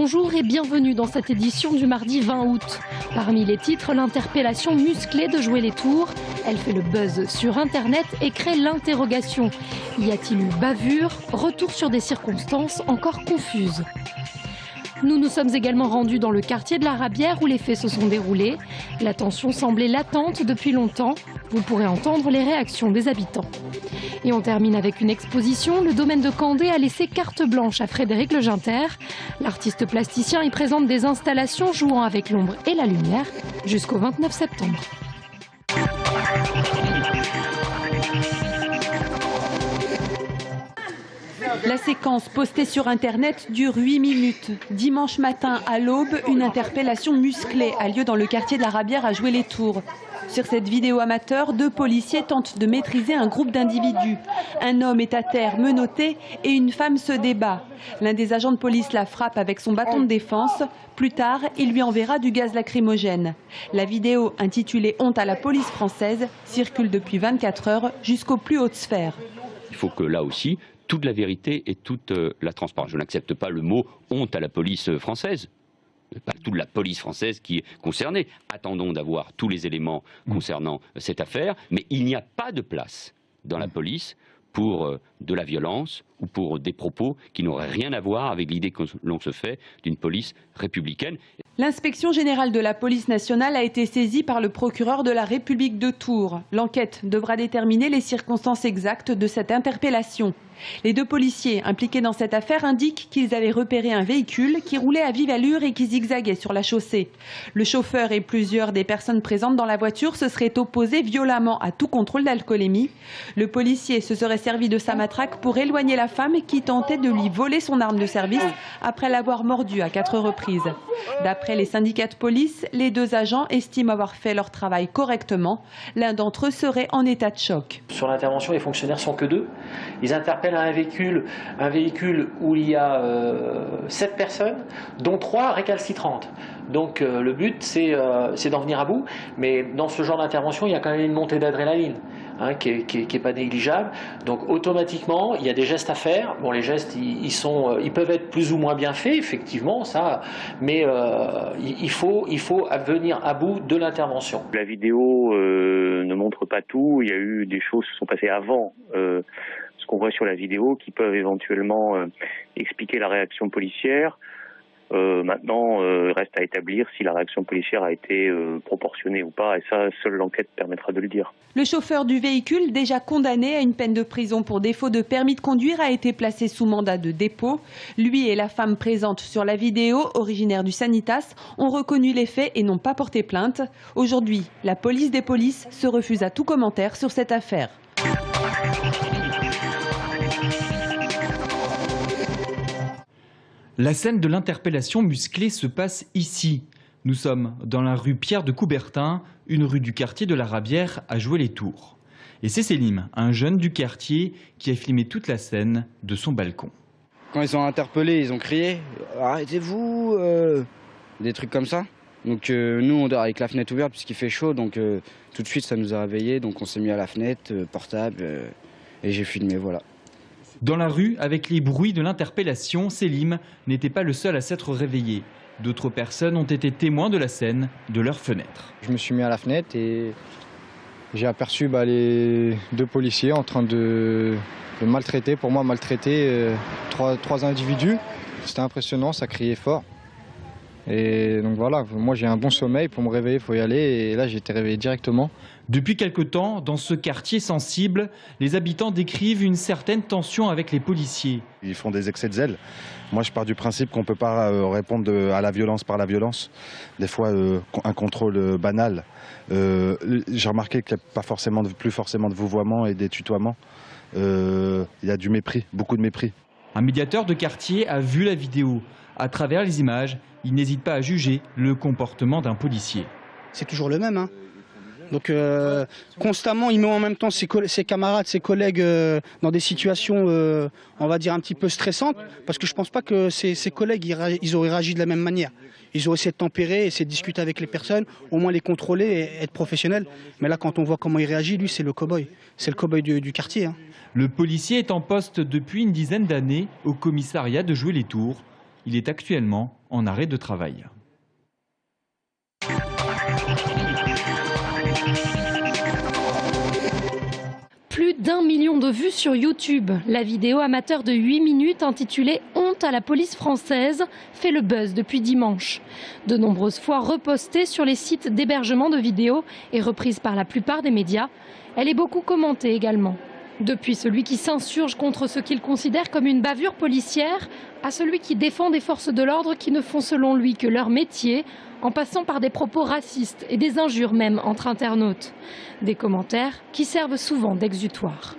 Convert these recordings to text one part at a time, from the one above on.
Bonjour et bienvenue dans cette édition du mardi 20 août. Parmi les titres, l'interpellation musclée de Jouer les Tours. Elle fait le buzz sur Internet et crée l'interrogation. Y a-t-il eu bavure? Retour sur des circonstances encore confuses. Nous nous sommes également rendus dans le quartier de la Rabière où les faits se sont déroulés. La tension semblait latente depuis longtemps. Vous pourrez entendre les réactions des habitants. Et on termine avec une exposition. Le domaine de Candé a laissé carte blanche à Frédéric Le Ginter. L'artiste plasticien y présente des installations jouant avec l'ombre et la lumière jusqu'au 29 septembre. La séquence postée sur Internet dure 8 minutes. Dimanche matin à l'aube, une interpellation musclée a lieu dans le quartier de la Rabière à Jouer les Tours. Sur cette vidéo amateur, 2 policiers tentent de maîtriser un groupe d'individus. Un homme est à terre menotté et une femme se débat. L'un des agents de police la frappe avec son bâton de défense. Plus tard, il lui enverra du gaz lacrymogène. La vidéo, intitulée « Honte à la police française », circule depuis 24 heures jusqu'aux plus hautes sphères. Il faut que là aussi, toute la vérité et toute la transparence. Je n'accepte pas le mot « honte à la police française ». Pas toute la police française qui est concernée. Attendons d'avoir tous les éléments concernant cette affaire, mais il n'y a pas de place dans la police pour de la violence ou pour des propos qui n'auraient rien à voir avec l'idée que l'on se fait d'une police républicaine. L'inspection générale de la police nationale a été saisie par le procureur de la République de Tours. L'enquête devra déterminer les circonstances exactes de cette interpellation. Les 2 policiers impliqués dans cette affaire indiquent qu'ils avaient repéré un véhicule qui roulait à vive allure et qui zigzaguait sur la chaussée. Le chauffeur et plusieurs des personnes présentes dans la voiture se seraient opposés violemment à tout contrôle d'alcoolémie. Le policier se serait servi de sa matraque pour éloigner la femme qui tentait de lui voler son arme de service après l'avoir mordue à 4 reprises. D'après les syndicats de police, les 2 agents estiment avoir fait leur travail correctement. L'un d'entre eux serait en état de choc. Sur l'intervention, les fonctionnaires sont que 2. Ils interpellent un véhicule où il y a 7 personnes, dont 3 récalcitrantes. Donc le but, c'est d'en venir à bout. Mais dans ce genre d'intervention, il y a quand même une montée d'adrénaline qui est pas négligeable. Donc automatiquement, il y a des gestes à faire. Bon, les gestes, ils peuvent être plus ou moins bien faits, effectivement, ça. Mais il faut venir à bout de l'intervention. La vidéo ne montre pas tout. Il y a eu des choses qui se sont passées avant ce qu'on voit sur la vidéo qui peuvent éventuellement expliquer la réaction policière. Maintenant, reste à établir si la réaction policière a été proportionnée ou pas, et ça, seule l'enquête permettra de le dire. Le chauffeur du véhicule, déjà condamné à une peine de prison pour défaut de permis de conduire, a été placé sous mandat de dépôt. Lui et la femme présente sur la vidéo, originaire du Sanitas, ont reconnu les faits et n'ont pas porté plainte. Aujourd'hui, la police des polices se refuse à tout commentaire sur cette affaire. La scène de l'interpellation musclée se passe ici. Nous sommes dans la rue Pierre de Coubertin, une rue du quartier de la Rabière à Jouer les Tours. Et c'est Selim, un jeune du quartier, qui a filmé toute la scène de son balcon. Quand ils sont interpellés, ils ont crié « Arrêtez-vous !» des trucs comme ça. Donc nous, on dort avec la fenêtre ouverte puisqu'il fait chaud, donc tout de suite ça nous a réveillés. Donc on s'est mis à la fenêtre, portable, et j'ai filmé, voilà. Dans la rue, avec les bruits de l'interpellation, Selim n'était pas le seul à s'être réveillé. D'autres personnes ont été témoins de la scène de leur fenêtre. Je me suis mis à la fenêtre et j'ai aperçu les 2 policiers en train de maltraiter, pour moi maltraiter 3 individus. C'était impressionnant, ça criait fort. Et donc voilà, moi j'ai un bon sommeil, pour me réveiller il faut y aller, et là j'ai été réveillé directement. Depuis quelque temps, dans ce quartier sensible, les habitants décrivent une certaine tension avec les policiers. Ils font des excès de zèle. Moi je pars du principe qu'on ne peut pas répondre à la violence par la violence. Des fois un contrôle banal. J'ai remarqué qu'il n'y a plus forcément de vouvoiement et des tutoiements. Il y a du mépris, beaucoup de mépris. Un médiateur de quartier a vu la vidéo. À travers les images, il n'hésite pas à juger le comportement d'un policier. C'est toujours le même. Donc constamment, il met en même temps ses camarades, ses collègues dans des situations, on va dire, un petit peu stressantes. Parce que je ne pense pas que ses collègues ils auraient réagi de la même manière. Ils auraient essayé de tempérer, essayer de discuter avec les personnes, au moins les contrôler et être professionnels. Mais là, quand on voit comment il réagit, lui, c'est le cow-boy. C'est le cow-boy du quartier. Le policier est en poste depuis une dizaine d'années au commissariat de Jouer les Tours. Il est actuellement en arrêt de travail. Plus d'1 million de vues sur YouTube. La vidéo amateur de 8 minutes intitulée « Honte à la police française » fait le buzz depuis dimanche. De nombreuses fois repostée sur les sites d'hébergement de vidéos et reprise par la plupart des médias, elle est beaucoup commentée également. Depuis celui qui s'insurge contre ce qu'il considère comme une bavure policière, à celui qui défend des forces de l'ordre qui ne font selon lui que leur métier, en passant par des propos racistes et des injures même entre internautes. Des commentaires qui servent souvent d'exutoire.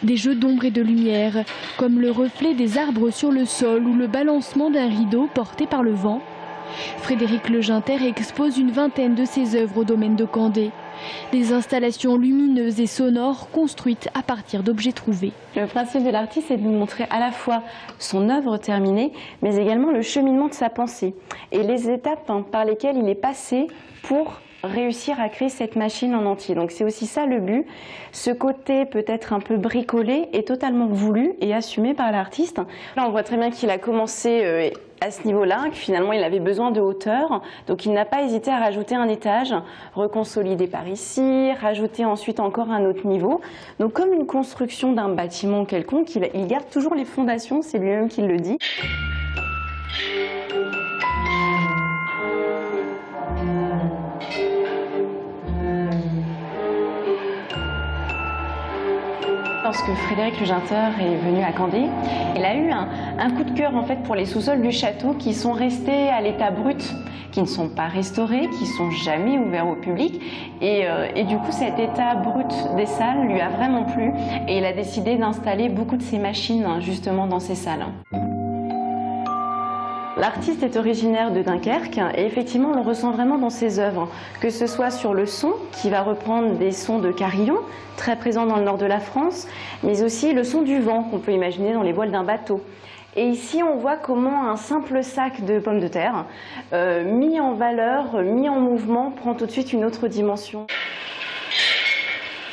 Des jeux d'ombre et de lumière, comme le reflet des arbres sur le sol ou le balancement d'un rideau porté par le vent. Frédéric Leginter expose une vingtaine de ses œuvres au domaine de Candé. Des installations lumineuses et sonores construites à partir d'objets trouvés. Le principe de l'artiste, c'est de nous montrer à la fois son œuvre terminée, mais également le cheminement de sa pensée et les étapes par lesquelles il est passé pour réussir à créer cette machine en entier. Donc c'est aussi ça le but. Ce côté peut-être un peu bricolé est totalement voulu et assumé par l'artiste. Là on voit très bien qu'il a commencé à ce niveau-là, que finalement il avait besoin de hauteur, donc il n'a pas hésité à rajouter un étage, reconsolider par ici, rajouter ensuite encore un autre niveau. Donc comme une construction d'un bâtiment quelconque, il garde toujours les fondations, c'est lui-même qui le dit. Lorsque Frédéric Leginter est venu à Candé, il a eu un coup de cœur en fait pour les sous-sols du château qui sont restés à l'état brut, qui ne sont pas restaurés, qui ne sont jamais ouverts au public. Et du coup, cet état brut des salles lui a vraiment plu et il a décidé d'installer beaucoup de ses machines justement dans ces salles. L'artiste est originaire de Dunkerque et effectivement on le ressent vraiment dans ses œuvres, que ce soit sur le son qui va reprendre des sons de carillon, très présents dans le nord de la France, mais aussi le son du vent qu'on peut imaginer dans les voiles d'un bateau. Et ici on voit comment un simple sac de pommes de terre, mis en valeur, mis en mouvement, prend tout de suite une autre dimension.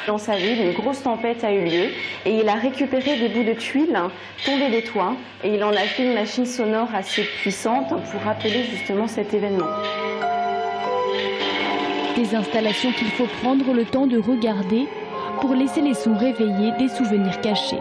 Dans sa ville, une grosse tempête a eu lieu et il a récupéré des bouts de tuiles tombés des toits et il en a fait une machine sonore assez puissante pour rappeler justement cet événement. Des installations qu'il faut prendre le temps de regarder pour laisser les sons réveiller des souvenirs cachés.